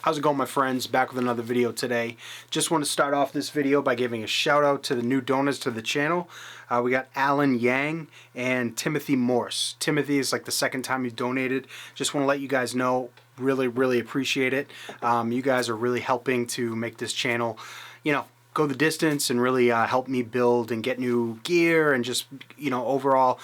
How's it going, my friends? Back with another video today. Just want to start off this video by giving a shout out to the new donors to the channel. We got Alan Yang and Timothy Morse. Timothy is like the second time he's donated. Just want to let you guys know, really appreciate it. You guys are really helping to make this channel, go the distance and really help me build and get new gear and just, overall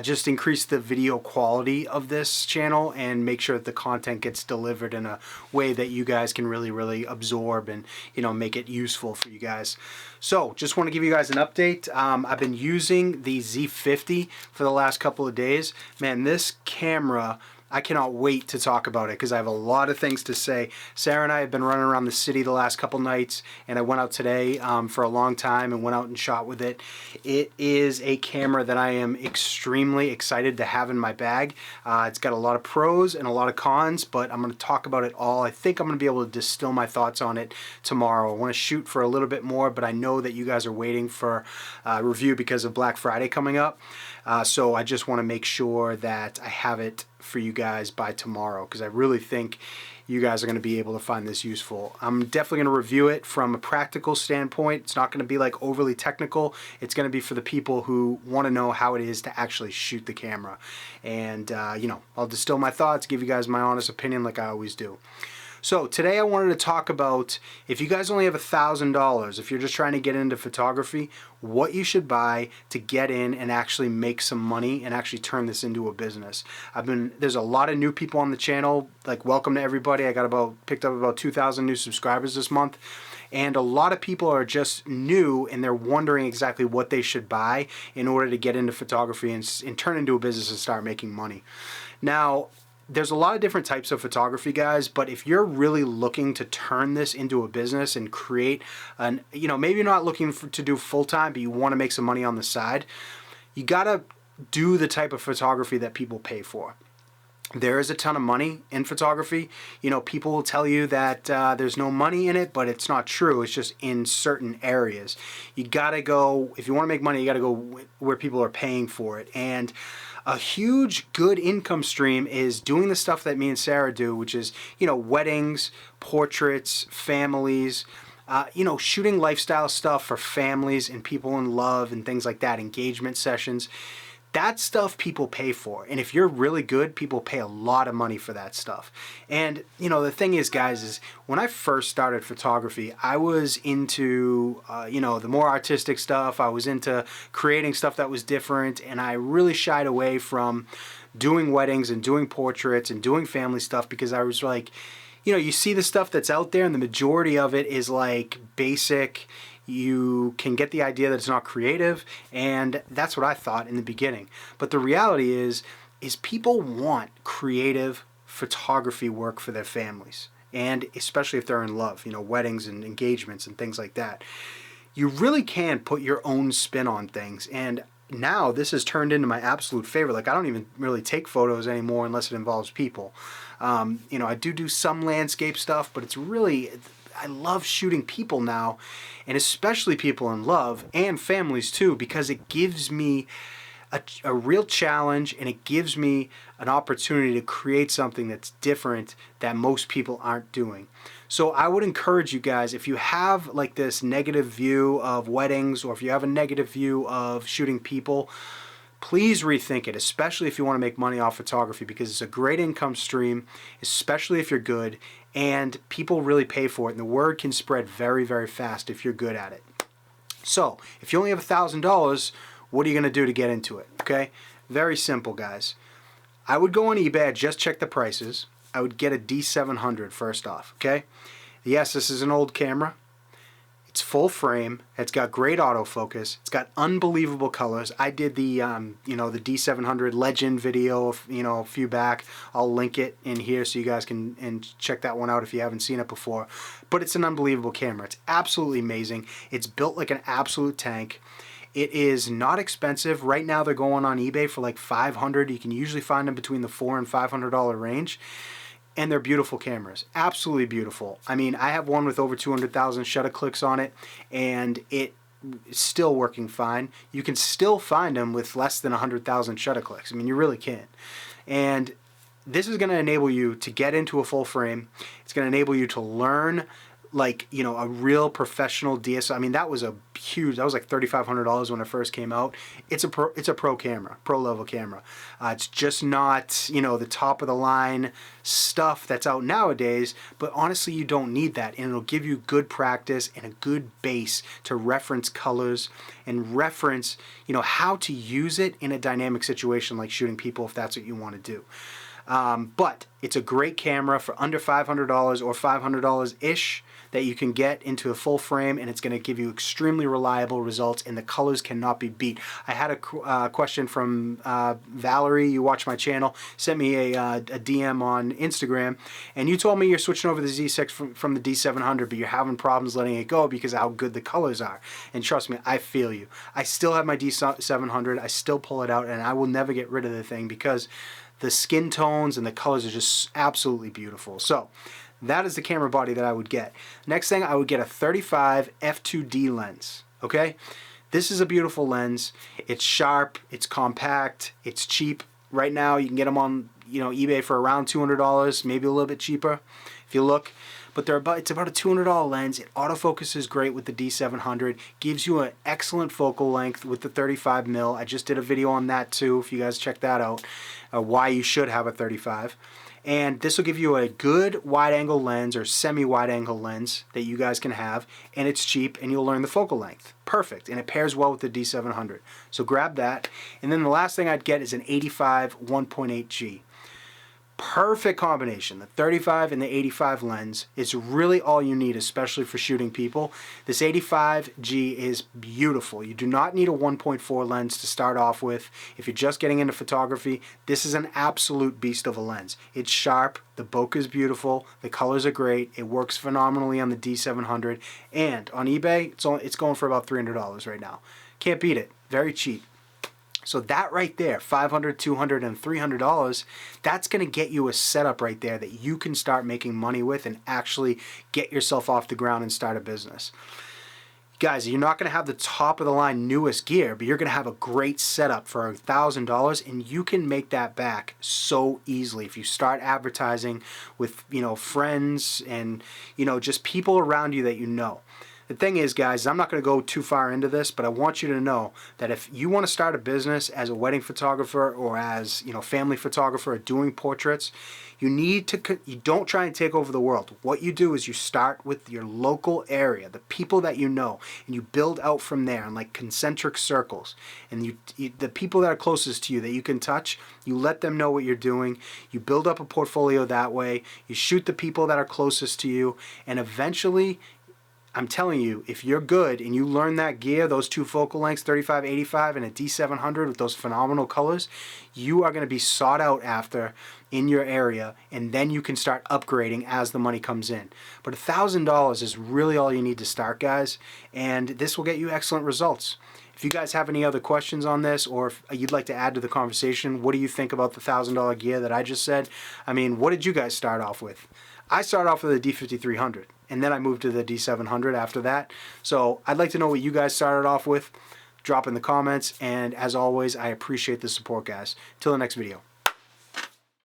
just increase the video quality of this channel and make sure that the content gets delivered in a way that you guys can really absorb and make it useful for you guys. So just want to give you guys an update. I've been using the Z50 for the last couple of days. Man, this camera, I cannot wait to talk about it because I have a lot of things to say. Sarah and I have been running around the city the last couple nights, and I went out today for a long time and went out and shot with it. It is a camera that I am extremely excited to have in my bag. It's got a lot of pros and a lot of cons, but I'm going to talk about it all. I think I'm going to be able to distill my thoughts on it tomorrow. I want to shoot for a little bit more, but I know that you guys are waiting for a review because of Black Friday coming up. So I just want to make sure that I have it for you guys by tomorrow because I really think you guys are going to be able to find this useful. I'm definitely going to review it from a practical standpoint. It's not going to be like overly technical. It's going to be for the people who want to know how it is to actually shoot the camera. And, I'll distill my thoughts, give you guys my honest opinion like I always do. So today I wanted to talk about, if you guys only have $1,000, if you're just trying to get into photography, what you should buy to get in and actually make some money and actually turn this into a business. There's a lot of new people on the channel, like welcome to everybody. I picked up about 2,000 new subscribers this month. And a lot of people are just new and they're wondering exactly what they should buy in order to get into photography and turn into a business and start making money. Now, there's a lot of different types of photography, guys, but if you're really looking to turn this into a business and create maybe you're not looking to do full-time, but you want to make some money on the side, you got to do the type of photography that people pay for. There is a ton of money in photography. People will tell you that there's no money in it, but it's not true. It's just in certain areas. You got to go, if you want to make money, you got to go where people are paying for it. And a huge good income stream is doing the stuff that me and Sarah do, which is, weddings, portraits, families, shooting lifestyle stuff for families and people in love and things like that, engagement sessions. That stuff people pay for. And if you're really good, people pay a lot of money for that stuff. And, the thing is, guys, is when I first started photography, I was into, the more artistic stuff. I was into creating stuff that was different. And I really shied away from doing weddings and doing portraits and doing family stuff because I was like, you see the stuff that's out there and the majority of it is like basic. You can get the idea that it's not creative, and that's what I thought in the beginning. But the reality is people want creative photography work for their families, and especially if they're in love, weddings and engagements and things like that. You really can put your own spin on things, and now this has turned into my absolute favorite. Like, I don't even really take photos anymore unless it involves people. I do some landscape stuff, but it's really, I love shooting people now, and especially people in love and families too, because it gives me a real challenge and it gives me an opportunity to create something that's different that most people aren't doing. So I would encourage you guys, if you have like this negative view of weddings or if you have a negative view of shooting people, please rethink it, especially if you want to make money off photography, because it's a great income stream, especially if you're good, and people really pay for it, and the word can spread very fast if you're good at it. So, if you only have $1,000, what are you going to do to get into it? Okay? Very simple, guys. I would go on eBay, I'd just check the prices. I would get a D700 first off, okay? Yes, this is an old camera. It's full frame. It's got great autofocus. It's got unbelievable colors. I did the the D700 Legend video, a few back. I'll link it in here so you guys can check that one out if you haven't seen it before. But it's an unbelievable camera. It's absolutely amazing. It's built like an absolute tank. It is not expensive. Right now they're going on eBay for like $500. You can usually find them between the $400 and $500 range. And they're beautiful cameras, absolutely beautiful. I mean, I have one with over 200,000 shutter clicks on it, and it's still working fine. You can still find them with less than 100,000 shutter clicks. I mean, you really can. And this is going to enable you to get into a full frame. It's going to enable you to learn like, you know, a real professional DSLR. I mean, that was a huge, that was like $3,500 when it first came out. It's a pro camera, pro level camera. It's just not, you know, the top of the line stuff that's out nowadays, but honestly, you don't need that. And it'll give you good practice and a good base to reference colors and reference, you know, how to use it in a dynamic situation like shooting people if that's what you want to do. But it's a great camera for under $500 or $500-ish that you can get into a full frame, and it's going to give you extremely reliable results, and the colors cannot be beat. I had a question from Valerie, you watch my channel, sent me a DM on Instagram, and you told me you're switching over the Z6 from the D700, but you're having problems letting it go because of how good the colors are. And trust me, I feel you. I still have my D700, I still pull it out, and I will never get rid of the thing because the skin tones and the colors are just absolutely beautiful. So that is the camera body that I would get. Next thing, I would get a 35 f2D lens. Okay, this is a beautiful lens. It's sharp, it's compact, it's cheap. Right now you can get them on, you know, eBay for around $200, maybe a little bit cheaper if you look. But it's about a $200 lens. It autofocuses great with the D700. Gives you an excellent focal length with the 35mm. I just did a video on that too, if you guys check that out, why you should have a 35. And this will give you a good wide-angle lens or semi-wide-angle lens that you guys can have, and it's cheap, and you'll learn the focal length. Perfect, and it pairs well with the D700. So grab that. And then the last thing I'd get is an 85 1.8G. Perfect combination. The 35 and the 85 lens is really all you need, especially for shooting people. This 85G is beautiful. You do not need a 1.4 lens to start off with. If you're just getting into photography, this is an absolute beast of a lens. It's sharp, the bokeh is beautiful, the colors are great, it works phenomenally on the D700, and on eBay, it's going for about $300 right now. Can't beat it. Very cheap. So that right there, $500, $200, and $300, that's going to get you a setup right there that you can start making money with and actually get yourself off the ground and start a business. Guys, you're not going to have the top of the line newest gear, but you're going to have a great setup for $1,000, and you can make that back so easily if you start advertising with, you know, friends and, you know, just people around you that you know. The thing is, guys, I'm not going to go too far into this, but I want you to know that if you want to start a business as a wedding photographer or as, you know, family photographer or doing portraits, you don't try and take over the world. What you do is you start with your local area, the people that you know, and you build out from there in like concentric circles. And the people that are closest to you that you can touch, you let them know what you're doing. You build up a portfolio that way. You shoot the people that are closest to you, and eventually, I'm telling you, if you're good and you learn that gear, those two focal lengths, 35, 85 and a D700 with those phenomenal colors, you are going to be sought out after in your area, and then you can start upgrading as the money comes in. But $1,000 is really all you need to start, guys, and this will get you excellent results. If you guys have any other questions on this, or if you'd like to add to the conversation, what do you think about the $1,000 gear that I just said? I mean, what did you guys start off with? I started off with a D5300, and then I moved to the D700 after that. So I'd like to know what you guys started off with. Drop in the comments, and as always, I appreciate the support, guys. Till the next video.